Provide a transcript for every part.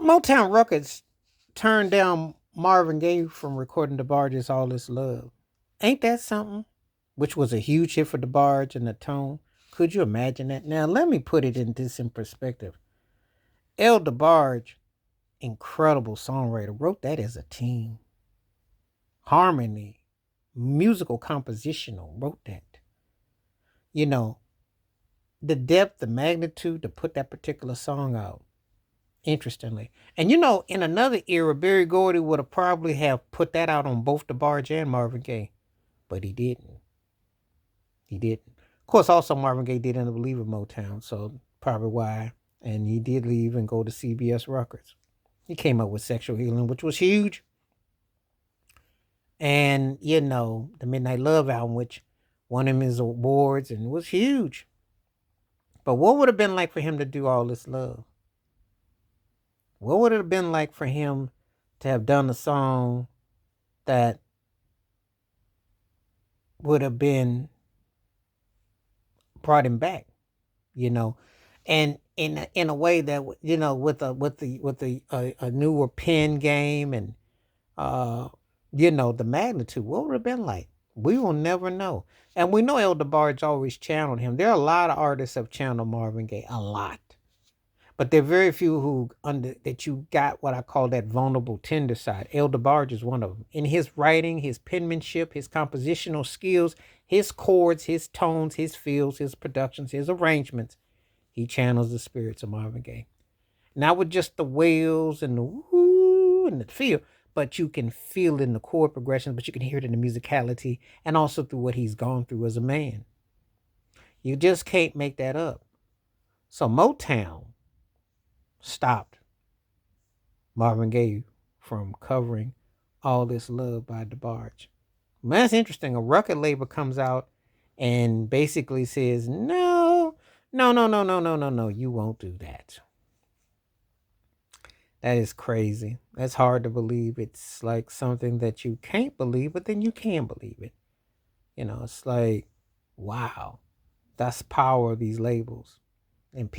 Motown Records turned down Marvin Gaye from recording Debarges All This Love. Ain't that something? Which was a huge hit for Debarge and the tone. Could you imagine that? Now, let me put it in perspective. El Debarge, incredible songwriter, wrote that as a team. Harmony, musical compositional, wrote that. You know, the depth, the magnitude to put that particular song out. Interestingly. And in another era, Barry Gordy would have probably have put that out on both Debarge and Marvin Gaye. But he didn't. He didn't. Of course, also Marvin Gaye did end up leaving Motown, so probably why. And he did leave and go to CBS Records. He came up with Sexual Healing, which was huge. And, the Midnight Love album, which won him his awards and was huge. But what would it have been like for him to do All This Love? What would it have been like for him to have done a song that would have been brought him back, and in a way that with a newer pen game and the magnitude, what would it have been like? We will never know. And we know El DeBarge always channeled him. There are a lot of artists have channeled Marvin Gaye, a lot. But there are very few that you got what I call that vulnerable, tender side. El DeBarge is one of them. In his writing, his penmanship, his compositional skills, his chords, his tones, his feels, his productions, his arrangements, he channels the spirits of Marvin Gaye. Not with just the wails and the woo and the feel, but you can feel it in the chord progressions, but you can hear it in the musicality and also through what he's gone through as a man. You just can't make that up. So Motown stopped Marvin Gaye from covering All This Love by Debarge. Man, that's interesting. A record label comes out and basically says, no, you won't do that. That is crazy. That's hard to believe. It's like something that you can't believe, but then you can believe it. It's like, wow, that's power of these labels. And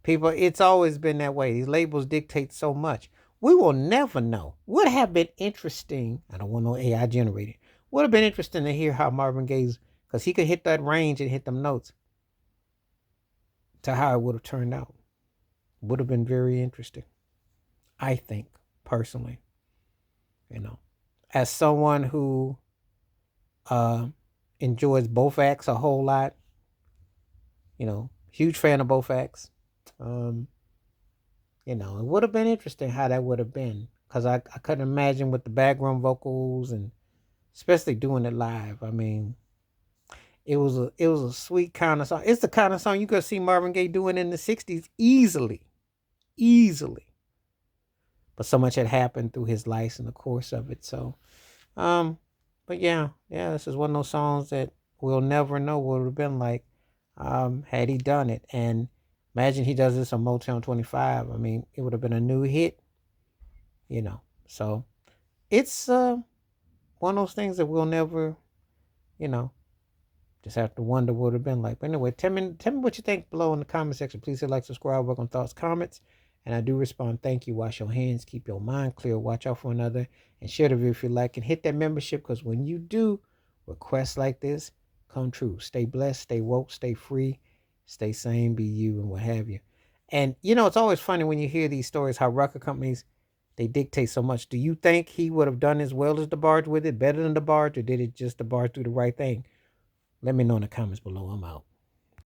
it's always been that way. These labels dictate so much. We will never know. Would have been interesting. I don't want no AI generated. Would have been interesting to hear how Marvin Gaye's, because he could hit that range and hit them notes, to how it would have turned out. Would have been very interesting. I think, personally. As someone who enjoys both acts a whole lot, huge fan of both acts. It would have been interesting how that would have been, because I couldn't imagine with the background vocals and especially doing it live. I mean, it was a sweet kind of song. It's the kind of song you could see Marvin Gaye doing in the 60s easily. But so much had happened through his life and the course of it. So, but yeah, this is one of those songs that we'll never know what it would have been like had he done it. And imagine he does this on Motown 25. I mean, it would have been a new hit, So it's one of those things that we'll never, just have to wonder what it would have been like. But anyway, tell me what you think below in the comment section. Please hit like, subscribe, work on thoughts, comments. And I do respond. Thank you. Wash your hands. Keep your mind clear. Watch out for another. And share the video if you like. And hit that membership, because when you do, requests like this come true. Stay blessed. Stay woke. Stay free. Stay sane. Be you, and what have you. And, it's always funny when you hear these stories, how record companies, they dictate so much. Do you think he would have done as well as Debarge with it? Better than Debarge? Or did it just Debarge do the right thing? Let me know in the comments below. I'm out.